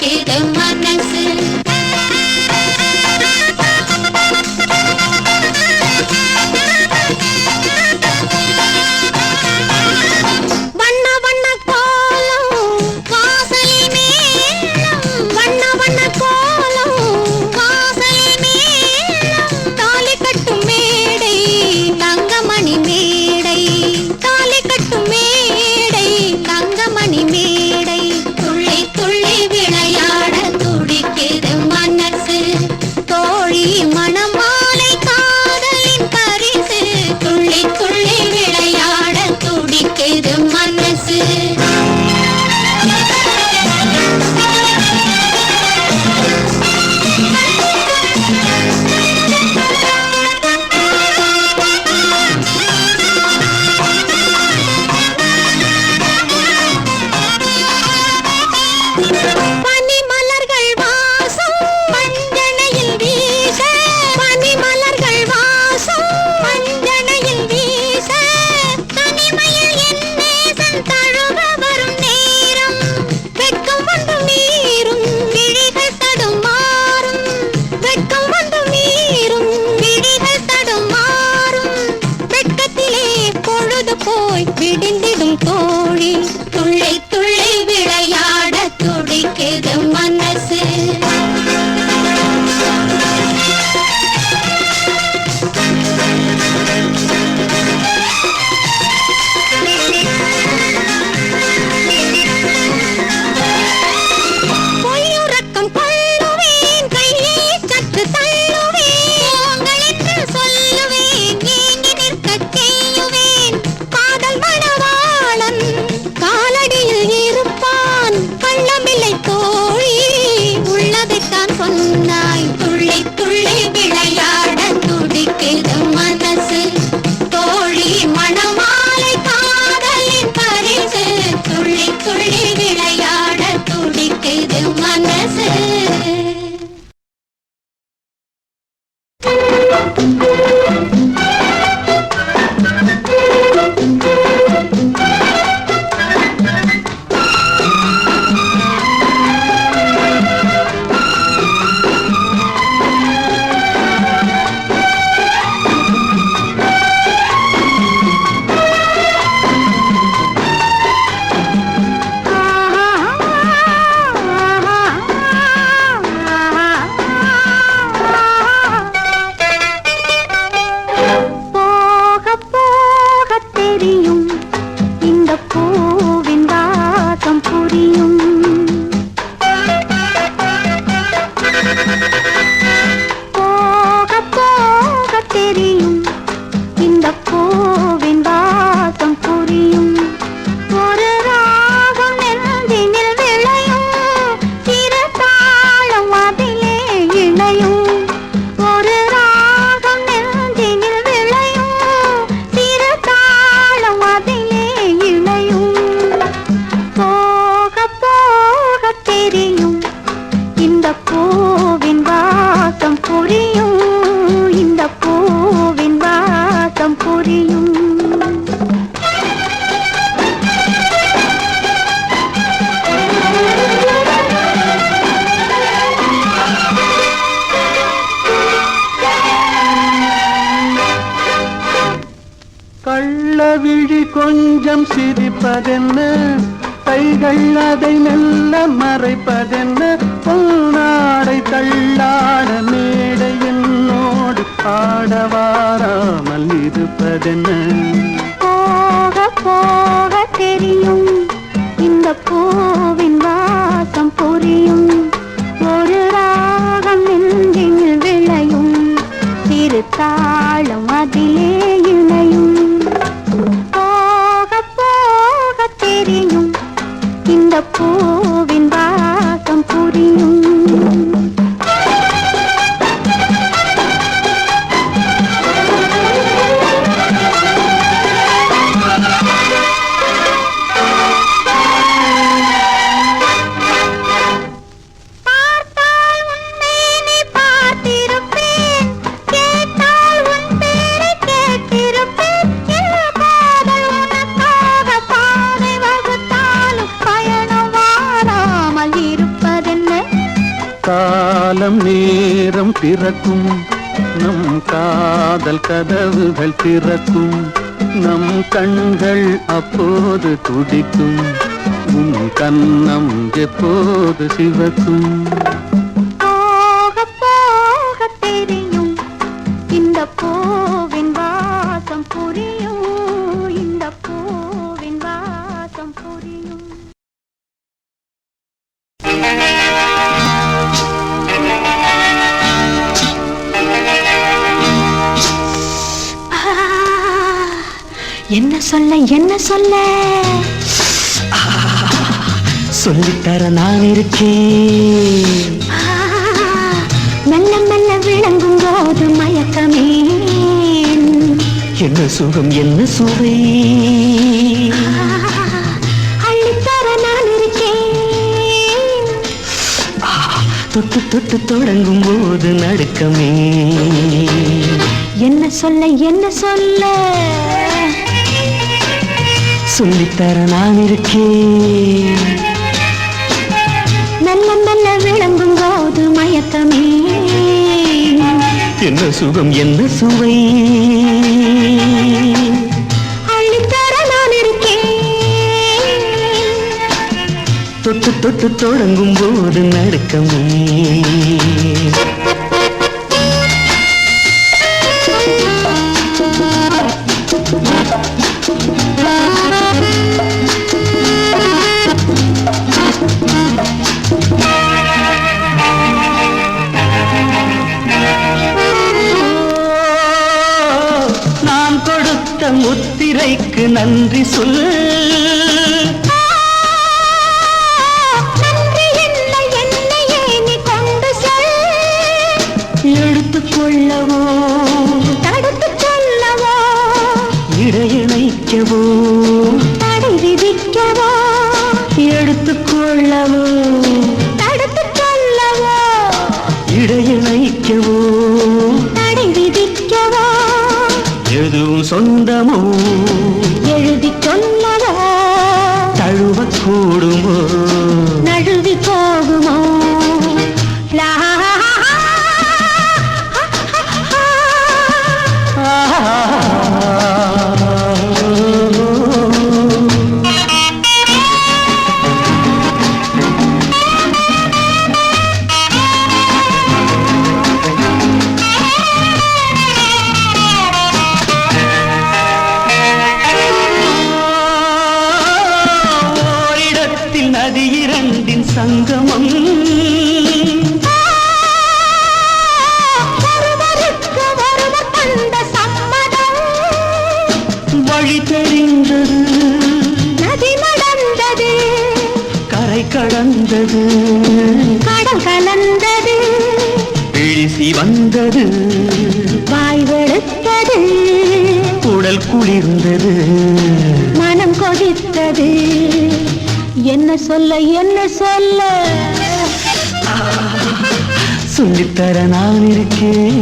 துடிக்குது மனசு. விடிந்திடும் தோழி துள்ளை துள்ளை விளையாட துடிக்குது மனசு. பொய்யுறக்கம் கொள்ளுவேன், கையை சற்று தள்ளுவேன், உங்கள் என்று சொல்லுவேன், ஏங்கி நிற்கச் செய்யுவேன். காதல் மணவாளன் காலடியில் இருப்பான், கள்ளமில்லை தோழி உள்ளதைத்தான் சொன்னாய். துள்ளி துள்ளி விளையாட துடிக்குது மனசு. தோழி மணமாலை காதலின் பரிசு. துள்ளி துள்ளி விளையாட துடிக்குது மனசு. கள்ளவிழி கொஞ்சம் சிரிப்பதென்ன, கைகள் அதை மெல்ல மறைப்பதென்ன, பொன்னாடை தள்ளாட மேடை என்னோடு ஆடவாராமல் இருப்பதென்ன. போக போக தெரியும் இந்த பூவின் வாசம் புரியும். ஒரு ராகம் நெஞ்சில் விளையும், சிறு தாளம் அதிலே இணையும். போக போக தெரியும் இந்த பூவின் வாசம் புரியும். காலம் நேரம் பிறக்கும் நம் காதல் கதவுகள் திறக்கும் நம் கண்கள் அப்போது துடிக்கும் உன் கன்னம் எப்போது சிவக்கும் போக போக தெரியும் இந்த பூவின் வாசம் புரியும் இந்த பூவின் வாசம் புரியும் என்ன சொல்ல என்ன சொல்ல சொல்லித்தர நான் இருக்கேன் மெல்ல மெல்ல விளங்கும் போது மயக்கமே என்ன சுகம் என்ன சுவை அள்ளித்தர நான் இருக்கேன் தொட்டு தொட்டு தொடங்கும் போது நடுக்கமே என்ன சொல்ல என்ன சொல்ல சொல்லித்தர நான் இருக்கேன் மெல்ல மெல்ல விளங்கும் போது மயக்கமே என்ன சுகம் என்ன சுவை அள்ளித்தர நான் இருக்கேன் தொட்டு தொட்டு தொடங்கும் போது நடுக்கமே நான் கொடுத்த முத்திரைக்கு நன்றி சொல் நன்றி இல்லை என்னையே நீ கொண்டு சொல் எடுத்துக்கொள்ளவோ தடுத்து சொல்லவோ இடையிணைக்கவோ தடை விதிக்கவோ எடுத்துக்கொள்ளவோ தடுத்து சொல்லவோ இடையிணைக்கவோ தடை விதிக்கவோ எதுவும் சொந்தமோ எழுதி சொல்லவோ தழுவக்கூடுமோ நழுவி போகுமோ லா ஓரிடத்தில் நதி இரண்டின் சங்கமம் ஒருவருக்கு ஒருவர் தந்த சம்மதம் வழி தெரிந்தது நதி நடந்தது கரை கடந்தது கடல் கலந்தது வீசி வந்தது வாய் வெளுத்தது உடல் குளிர்ந்தது மனம் கொதித்தது என்ன சொல்ல என்ன சொல்ல சொல்லித்தர நான் இருக்கேன்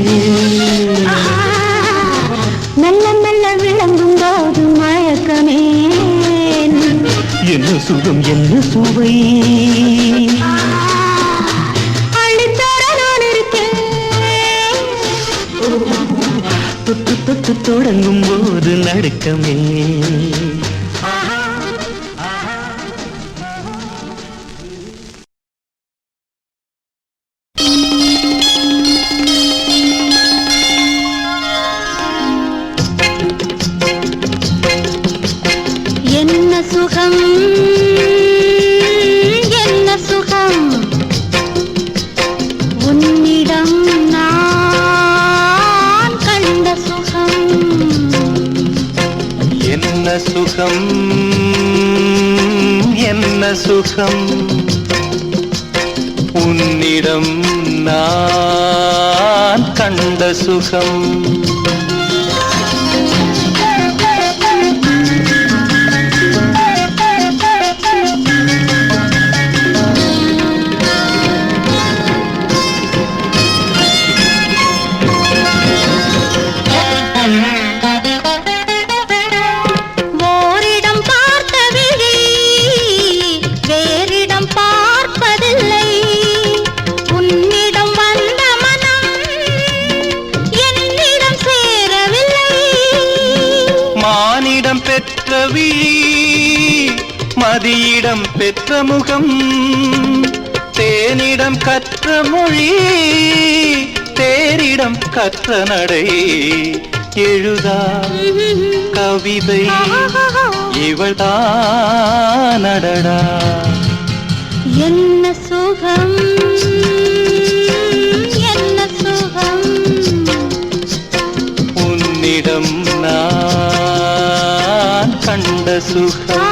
மெல்ல மெல்ல விளங்கும் போது மயக்கமே என்ன சுகம் என்ன சுவை அள்ளித்தர நான் இருக்கேன் தொட்டு தொட்டு தொடங்கும் போது நடுக்கமே என்ன சுகம் என்ன சுகம் உன்னிடம் நான் கண்ட சுகம் என்ன சுகம் என்ன சுகம் உன்னிடம் நான் கண்ட சுகம் ஓரிடம் பார்த்த விழி வேறிடம் பார்ப்பதில்லை உன்னிடம் விழி மதியிடம் பெற்ற முகம் தேனிடம் கற்ற மொழி தேரிடம் கற்ற நடை எழுதா கவிதை இவள்தானடடா என்ன சுகம் என்ன சுகம் உன்னிடம் நான் கண்ட சுகம்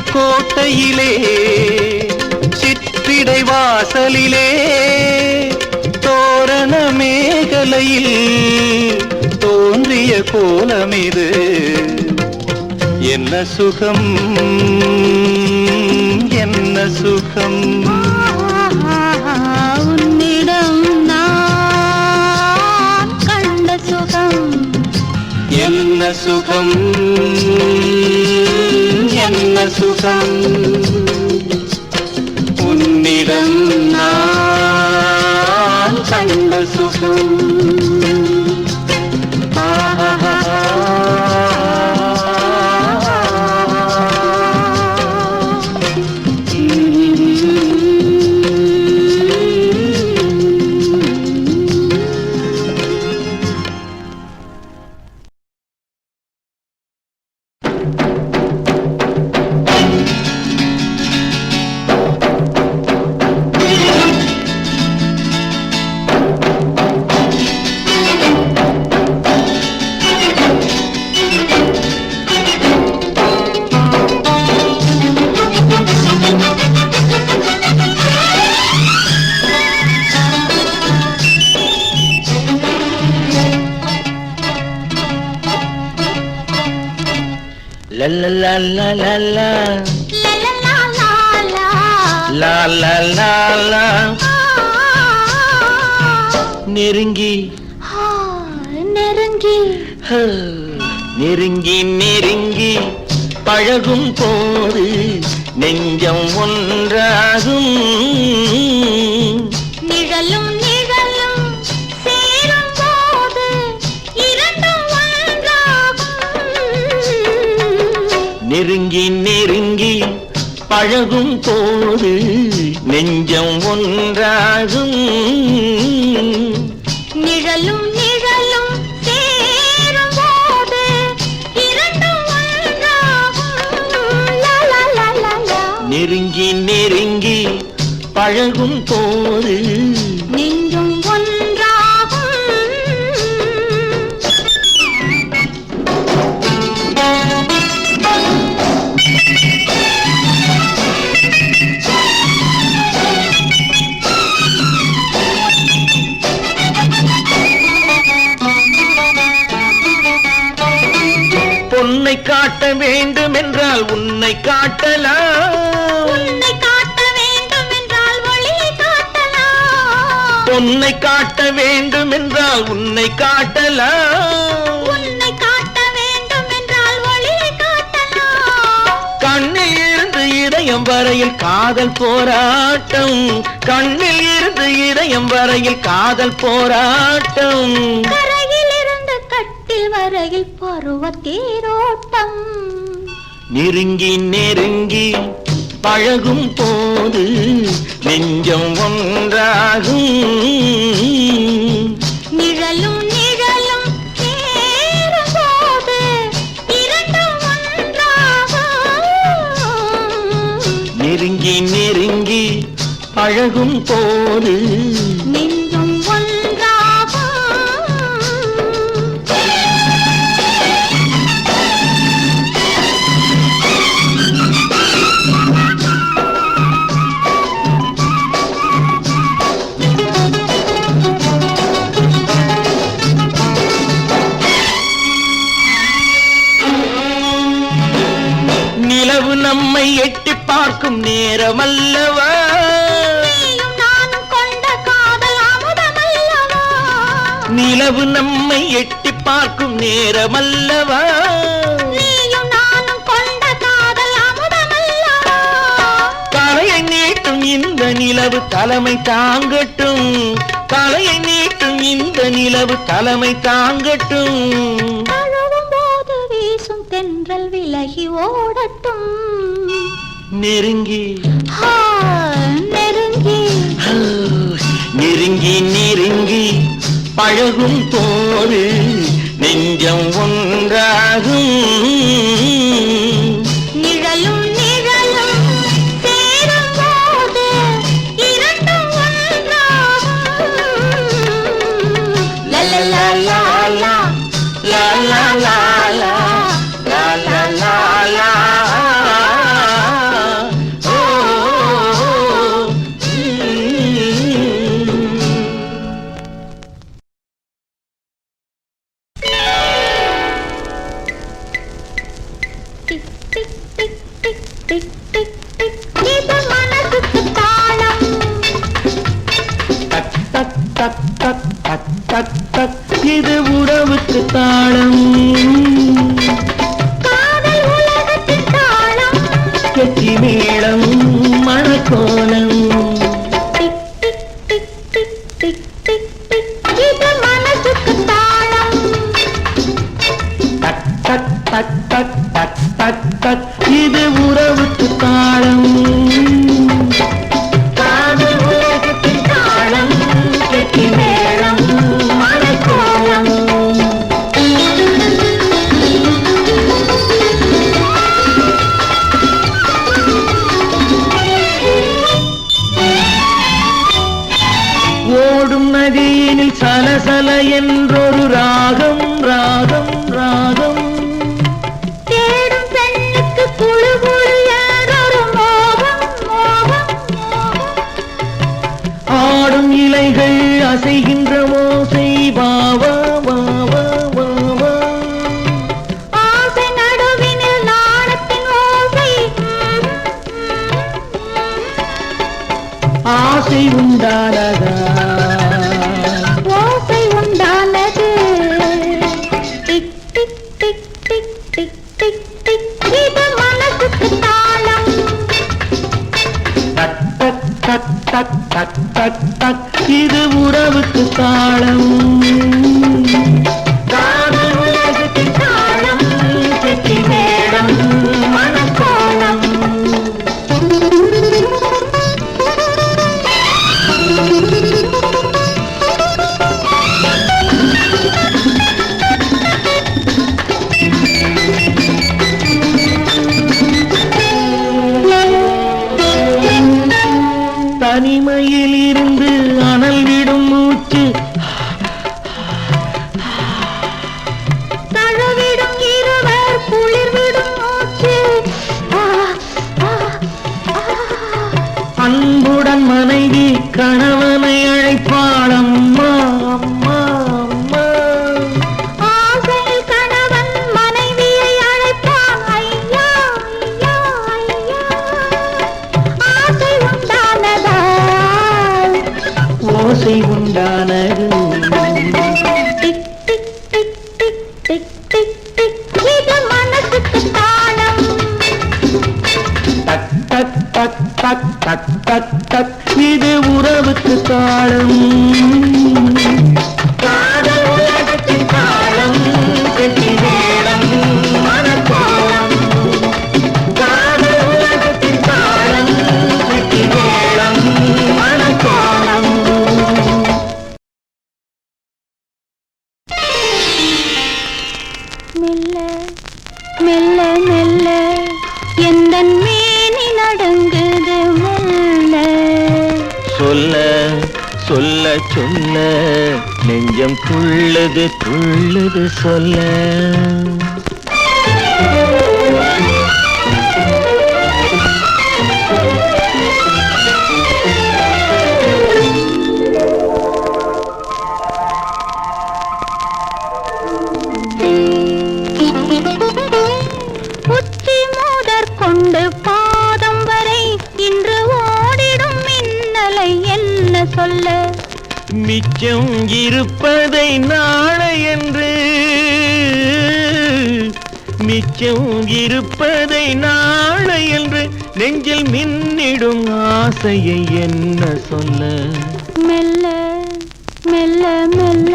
கோட்டையிலே சிற்றிடை வாசலிலே தோரண மேகலையில் தோன்றிய கோலமிது என்ன சுகம் என்ன சுகம் உன்னிடம் நான் கண்ட சுகம் என்ன சுகம் என்ன சுகம் உன்னிடம் நான் கண்ட சுகம் La la la la la la la la la la la la la நெருங்கி நெருங்கி நெருங்கி நெருங்கி பழகும் போது நெஞ்சம் ஒன்றாகும் நிழலும் நிழலும் சேரும் போது இரண்டும் ஒன்றாகும் நெருங்கி நெருங்கி பழகும் போது நெஞ்சம் ஒன்றாகும் நிழலும் நிழலும் சேரும் போது இரண்டும் ஒன்றாகும் லா லா லா லா லா நெருங்கி நெருங்கி பழகும் போது நெஞ்சும் ஒன்றாகும் பொன்னை காட்ட வேண்டும் என்றால் உன்னை காட்டலாம் உன்னை காட்ட வேண்டும் என்றால் ஒளியை காட்டலாம் பொன்னை காட்ட வேண்டும் என்றால் உன்னை காட்டலாம் உன்னை காட்ட வேண்டும் என்றால் ஒளியை காட்டலாம் கண்ணில் இருந்து இதயம் வரையில் காதல் போராட்டம் கண்ணில் இருந்து இதயம் வரையில் காதல் போராட்டம் கரையில் இருந்து கட்டில் வரையில் பருவ தேரோட்டம் நெருங்கி நெருங்கி பழகும் போது நெஞ்சம் ஒன்றாகும் நிழலும் நிழலும் சேரும் போது இரண்டும் ஒன்றாகும் நெருங்கி நெருங்கி பழகும் போது நெஞ்சும் ஒன்றாகும் நேரமல்லவா நீயும் நானும் கொண்ட காதல் அமுதமல்லவா நிலவு நம்மை எட்டி பார்க்கும் நேரமல்லவா நீயும் நானும் கொண்ட காதல் அமுதமல்லவா தலையை நீட்டும் இந்த நிலவு தலைமை தாங்கட்டும் தலையை நீட்டும் இந்த நிலவு தலைமை தாங்கட்டும் தழுவும் போது வீசும் தென்றல் விலகி ஓடட்டும் நெருங்கி ஆ, நெருங்கி நெருங்கி நெருங்கி பழகும் போது நெஞ்சம் ஒன்றாகும் நிழலும் நிழலும் சேரும் போது இரண்டும் ஒன்றாகும் லலலலலா, லலலலலா, லலலலலா. ஓ, tick tick tick tick tick tick tick. இது மனசுக்கு தாளம் டக் டக் டக் டக் டக் டக் டக் இது உறவுக்கு தாளம் காதல் உலகத்தின் தாளம் கெட்டி மேளம் மணக்கோலம் tick tick tick tick tick tick tick. இது மனசுக்கு தாளம் டக் டக் டக் டக் டக் டக் டக் இது உறவுக்கு தாளம் காதல் உலகத்தின் தாளம் கெட்டி மேளம் மணக்கோலம் ஓடும் நதியினில் சலசல என்றொரு ராகம் ராகம் ராகம் தேடும் பெண்ணுக்கு குழு குழு யாரொரு மோகம் மோகம் மோகம். ஆடும் இலைகள் அசைகின்ற ஓசை வாவா வாவா வாவா ஆசை நடுவினில் நாணத்தின் ஓசை ஆசை உண்டானதா ஓசை உண்டானது tick tick tick tick tick tick tick. இது மனசுக்கு தாளம் டக் டக் டக் டக் டக் டக் டக் இது உறவுக்கு தாளம் காதல் உலகத்தின் தாளம் கெட்டி மேளம் மணக்கோலம் தனிமையில் இருந்து அனல் விடும் மூச்சு தழுவிடும் இருவர் குளிர்விடும் மூச்சு ஆ, ஆ, ஆ. அன்புடன் மனைவி கணவனை அழைப்பாள் அம்மா அம்மா அம்மா ஆசையில் கணவன் மனைவியை அழைப்பான் ஐயா ஐயா ஐயா. ஆசை உண்டானதால் ஓசை உண்டானது tick tick tick tick tick tick tick. இது மனசுக்கு தாளம் டக் டக் டக் டக் டக் டக் டக் இது உறவுக்கு தாளம் காதல் உலகத்தின் தாளம் கெட்டி மேளம் மணக்கோலம் காதல் உலகத்தின் தாளம் கெட்டி மேளம் மணக்கோலம் மெல்ல மெல்ல மெல்ல எந்தன் மேனி நடுங்குது மெல்ல சொல்ல சொல்ல சொல்ல நெஞ்சம் துள்ளுது துள்ளுது சொல்ல உச்சி முதற் கொண்டு பாதம் வரை இந்த சொல்ல மிச்சம் இருப்பதை நாளை என்று மிச்சம் இருப்பதை நாளை என்று நெஞ்சில் மின்னிடும் ஆசையை என்ன சொல்ல மெல்ல மெல்ல மெல்ல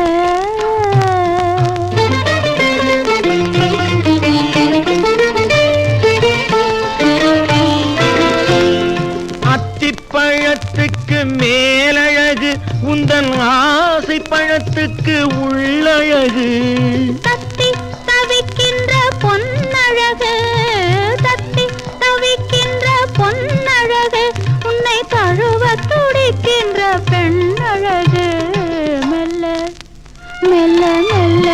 அத்திப்பழத்துக்கு மேலழகு உந்தன் ஆசை பழத்துக்கு உள்ளழகு தத்தி தவிக்கின்ற பொன்னழகு தத்தி தவிக்கின்ற பொன்னழகு உன்னை தழுவ துடிக்கின்ற பெண்ணழகு மெல்ல மெல்ல மெல்ல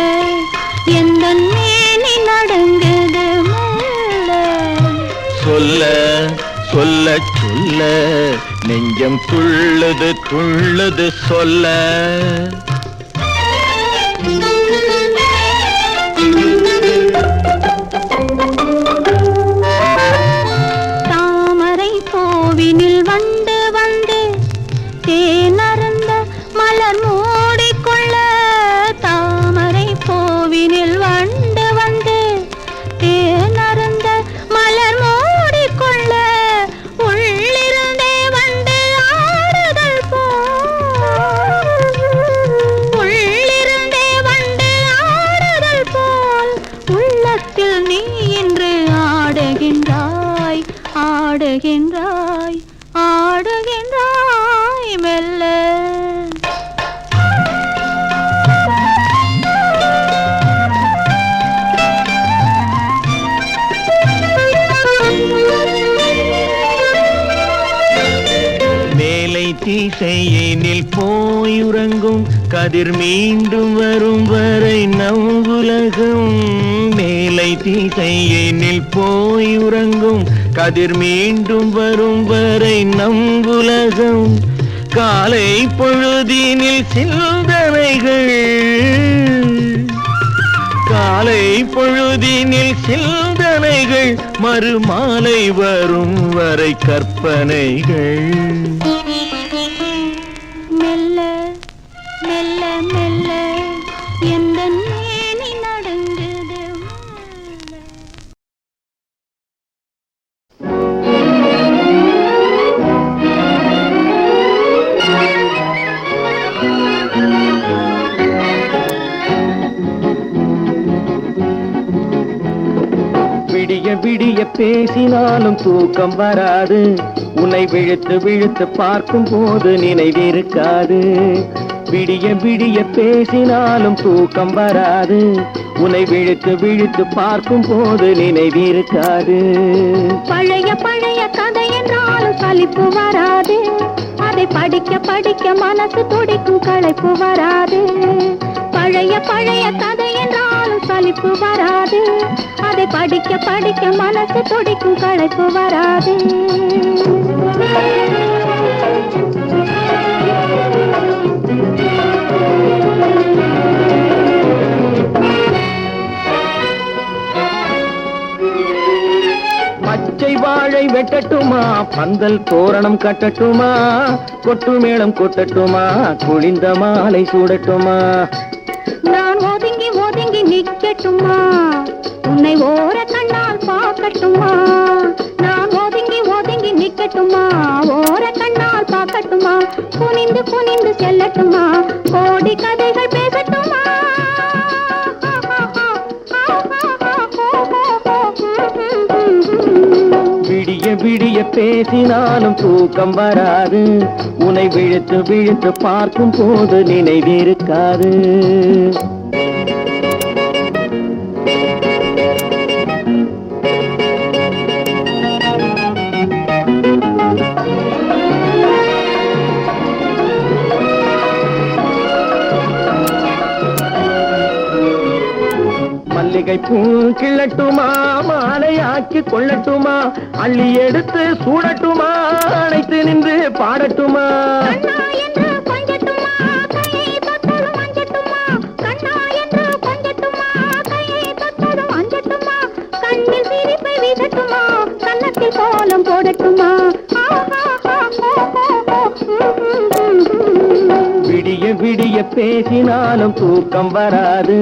எந்த மேனி நடுங்குது மெல்ல சொல்ல சொல்ல சொல்ல நெஞ்சம் துள்ளுது துள்ளுது சொல்ல தாமரை கோவினில் வண்டு வந்து தேனருந்த மலர் மூடிக்கொள்ள தாமரை கோவினில் வண்டு வந்து தேனருந்த மலர் மூடிக்கொள்ள உள்ளிருந்தே வண்டு ஆடுதல் போல் உள்ளிருந்தே வண்டு ஆடுதல் போல் உள்ளத்தில் நீ இன்று ஆடுகின்றாய் ஆடுகின்றாய் ஆடுகின்றாய் மெல்ல மேலை திசையினில் போயுறங்கும் கதிர் மீண்டும் வரும் வரை நவ்வுலகம் மேலை திசையினில் போயுறங்கும் கதிர் மீண்டும் வரும் வரை நவ்வுலகம் காலை பொழுதினில் சிந்தனைகள் காலை பொழுதினில் சிந்தனைகள் மறுமாலை வரும் வரை கற்பனைகள் மெல்ல மெல்ல மெல்ல எந்த மேனி நடுங்குது மெல்ல. விடிய விடிய பேசினாலும் தூக்கம் வராது உன்னை விழுத்து விழுத்து பார்க்கும் போது நினைவிருக்காது விடிய விடிய பேசினாலும் தூக்கம் வராது உன்னை விழுத்து விழுத்து பார்க்கும் போது நினைவிருக்காது பழைய பழைய கதை என்றாலும் சலிப்பு வராது அதை படிக்க படிக்க மனசு துடிக்கும் களைப்பு வராது பழைய பழைய கதை என்றாலும் சலிப்பு வராது அதை படிக்க படிக்க மனசு துடிக்கும் களைப்பு வராது பச்சை வாழை வெட்டட்டுமா பந்தல் தோரணம் கட்டட்டுமா கொட்டு மேளம் கொட்டட்டுமா குளிந்த மாலை சூடட்டுமா நான் ஒதுங்கி ஒதுங்கி நிக்கட்டுமா உன்னை ஓர கண்ணால் பார்க்கட்டுமா நான் ஒதுங்கி ஒதுங்கி நிக்கட்டுமா ஓர கண்ணால் பார்க்கட்டுமா குனிந்து குனிந்து செல்லட்டுமா கோடி கதைகள் பேசட்டுமா விடிய விடிய பேசினாலும் தூக்கம் வராது உன்னை விழுத்து விழுத்து பார்க்கும் போது நினைவிருக்காது மல்லிகை பூ கிள்ளட்டுமா மாலையாக்கி கொள்ளட்டுமா அள்ளி எடுத்து சூடட்டுமா அணைத்து நின்று பாடட்டுமா கண்ணா என்று கொஞ்சட்டுமா கையை தொட்டதும் அஞ்சட்டுமா கண்ணா என்று கொஞ்சட்டுமா கையை தொட்டதும் அஞ்சட்டுமா கண்ணில் சிரிப்பை வீசட்டுமா கன்னத்தில் கோலம் போடட்டுமா பேசினாலும் தூக்கம் வராது.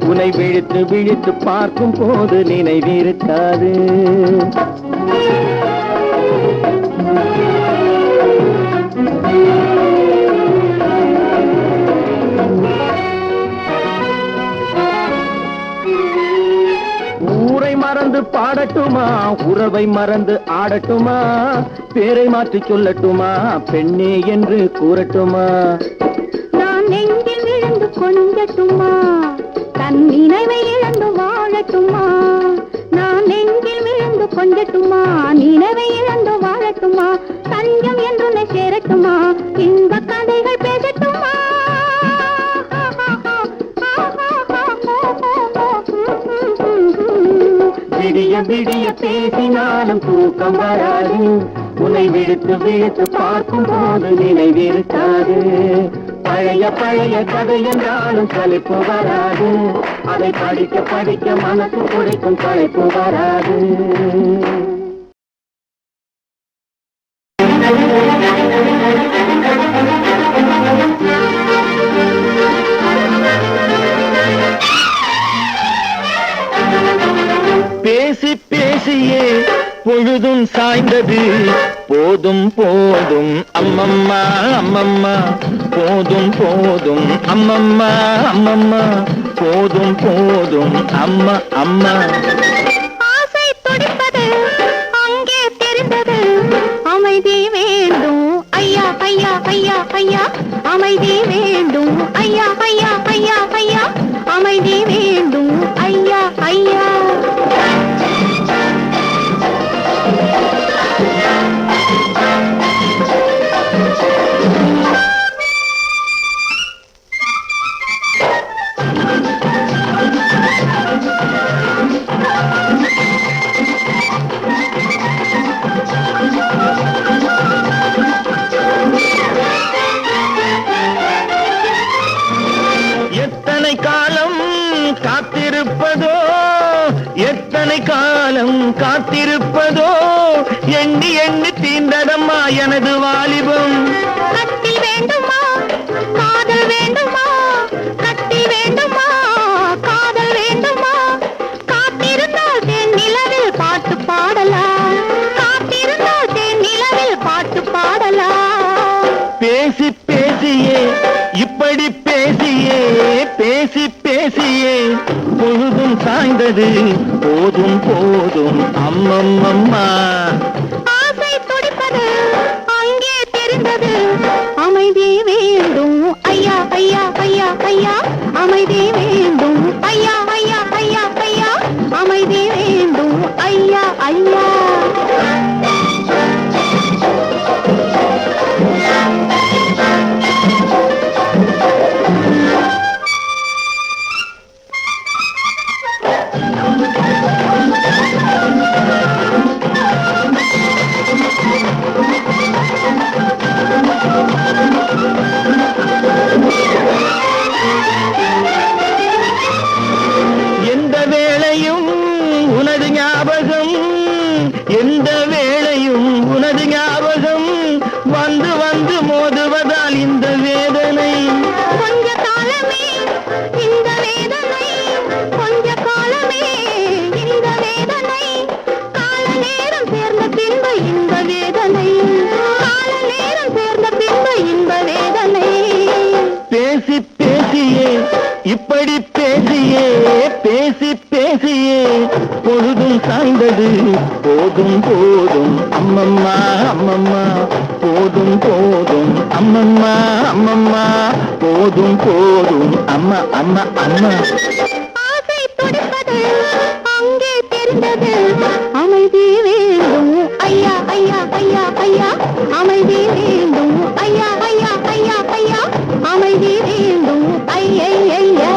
உன்னை விழித்து விழித்து பார்க்கும் போது நினைவிருக்காது. ஊரை மறந்து பாடட்டுமா, உறவை மறந்து ஆடட்டுமா, பேரை மாற்றி சொல்லட்டுமா, பெண்ணே என்று கூறட்டுமா. நான் நெஞ்சில் விழுந்து கொஞ்சட்டுமா, தன் நினைவை இழந்து வாழட்டுமா. நான் நெஞ்சில் விழுந்து கொஞ்சட்டுமா, நினைவை இழந்து வாழட்டுமா. தஞ்சம் என்று சேரட்டுமா, இந்த கதைகள் பேசட்டுமா. விடிய விடிய பேசினாலும் தூக்கம் வராது. உன்னை விடுத்து விழுத்து பார்க்கும் போது நினைவிருக்காது. பழைய பழைய கதை என்றாலும் களைப்பு வராது. அதை படிக்க படிக்க மனசு குறைக்கும் களைப்பு வராது. பேசி பேசியே பொழுதும் சாய்ந்தது. போதும் போதும் அம்மம்மா அம்மம்மா, போதும் போதும் அம்மம்மா அம்மம்மா, போதும் போதும் அம்மா அம்மா. ஆசை துடிப்பது அங்கே தெரிந்தது. அமைதி வேண்டும் ஐயா ஐயா ஐயா ஐயா, அமைதி வேண்டும் ஐயா ஐயா ஐயா ஐயா, அமைதி வேண்டும் ஐயா ஐயா. எத்தனை காலம் காத்திருப்பதோ, எத்தனை காலம் காத்திருப்பதோ, எண்ணி எண்ணி தீர்ந்ததம்மா எனது வாலிபம். கட்டி வேண்டுமா காதல் வேண்டுமா, கட்டி வேண்டுமா காதல் வேண்டுமா. காத்திருந்தால் தேன் நிலவில் பாட்டு பாடலாம், காத்திருந்தால் தேன் நிலவில் பாட்டு பாடலாம். பேசி பேசியே இப்படி பேசியே, பேசி பேசியே பொழுதும் சாய்ந்தது. போதும் போதும் அம்மம்மம்மா. ஆசை துடிப்பது அங்கே தெரிந்தது. அமைதி வேண்டும் ஐயா ஐயா ஐயா ஐயா, அமைதி வேண்டும் ஐயா ஐயா ஐயா ஐயா, அமைதி வேண்டும் ஐயா ஐயா. எந்த வேளையும் உனது ஞாபகம், எந்த வேளையும் உனது ஞாபகம், வந்து வந்து மோதுவதால் இந்த வேதனை. கொஞ்ச காலமே இந்த வேதனை, கொஞ்ச காலமே இந்த வேதனை. கால நேரம் சேர்ந்த பின்பு இந்த வேதனை, கால நேரம் சேர்ந்த பின்பு இந்த வேதனை. பேசி பேசியே இப்படி பேசியே, பேசி பேசியே பொழுதும் சாய்ந்தது. போதும் போதும் அம்மம்மா அம்மம்மா, போதும் போதும் அம்மம்மா அம்மம்மா, போதும் போதும் அம்மா அம்மா அம்மா. ஆசை துடிப்பது அங்கே தெரிந்தது. அமைதி வேண்டும் ஐயா ஐயா ஐயா ஐயா, அமைதி வேண்டும் ஐயா ஐயா ஐயா ஐயா, அமைதி வேண்டும் ஐயா ஐயா.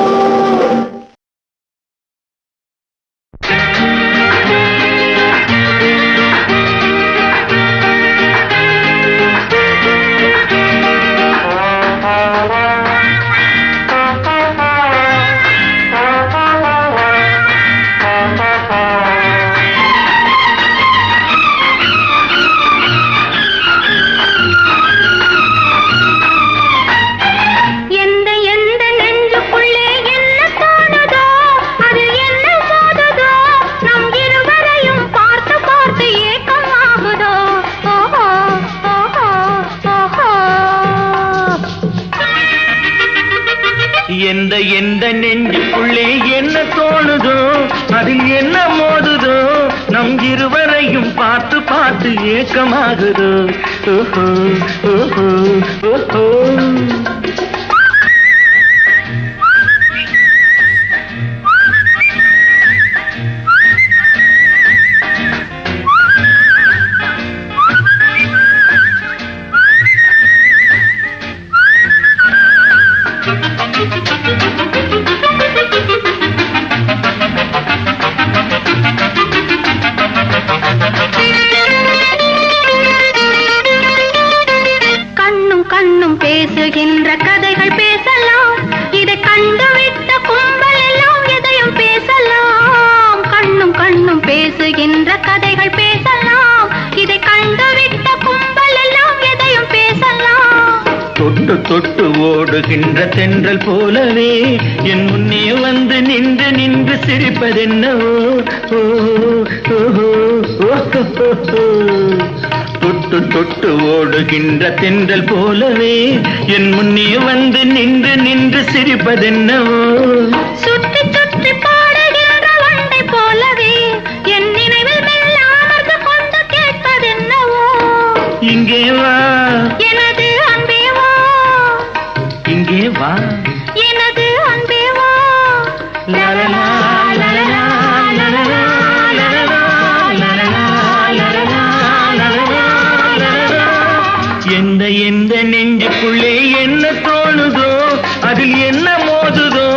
எந்த நெஞ்சுக்குள்ளே என்ன தோணுதோ அதில் என்ன மோதுதோ நம் இருவரையும் பார்த்து பார்த்து ஏக்கமாகுதோ ஓஹோ ஓஹோ ஓஹோ கண்ணும் பேசுகின்ற கதைகள் பேசலாம் இதை கண்டுவிட்ட கும்பல் எல்லாம் எதையும் பேசலாம் கண்ணும் பேசுகின்ற கதைகள் பேசலாம் இதை கண்டுவிட்ட கும்பல் எல்லாம் எதையும் பேசலாம் தொட்டு தொட்டு ஓடுகின்ற தென்றல் போலவே என் முன்னே வந்து நின்று நின்று சிரிப்பதென்னவோ தொட்டு தொட்டு ஓடுகின்ற தென்றல் போலவே என் முன்னே வந்து நின்று நின்று சிரிப்பதென்னவோ சுற்றி சுற்றி பாடுகின்ற வண்டை போலவே என் நினைவில் மெல்ல அமர்ந்து கொண்டு கேட்பதென்னவோ இங்கே வா எனது அன்பே வா இங்கே வா எனது அன்பே வா லலலா லலலா லலலா லலலா லலலா லலலா லலலா லலலா எந்த நெஞ்சுக்குள்ளே என்ன தோணுதோ அதில் என்ன மோதுதோ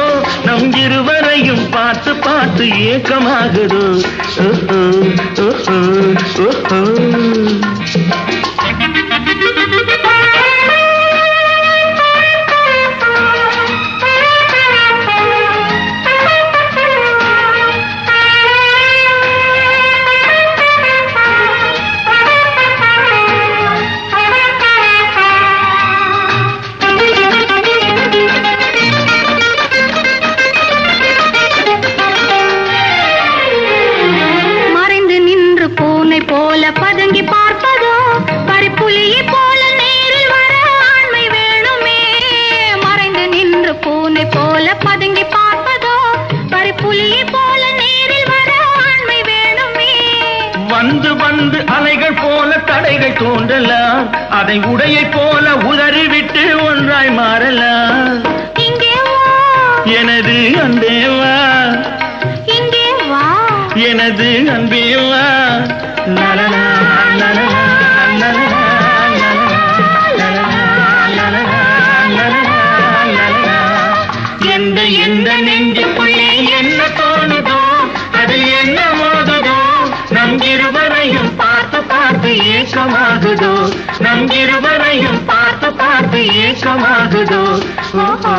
நம் இருவரையும் பார்த்து பார்த்து ஏக்கமாகுதோ ஓஹோ ஓஹோ ஓஹோ போல பதுங்கி பார்ப்பதோ பறிப்புலியை போல நேரில் வர ஆண்மை வேணுமே மறைந்து நின்று பூனை போல பதுங்கி பார்ப்பதோ பறிப்புலியை போல நேரில் வர ஆண்மை வேணுமே வந்து வந்து அலைகள் போல தடைகள் தோன்றலாம் அதை உடையை போல உதறிவிட்டு ஒன்றாய் மாறலாம் இங்கே வா எனது அன்பே வா இங்கே வா எனது அன்பே வா லலலா லலலா லலலா எந்த நெஞ்சுக்குள்ளே என்ன தோணுதோ அதில் என்ன மோதுதோ நம் இருவரையும் பார்த்து பார்த்து ஏக்கமாகுதோ நம் இருவரையும் பார்த்து பார்த்து ஏக்கமாகுதோ ஓஹோ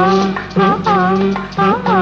ஓஹோ ஓஹோ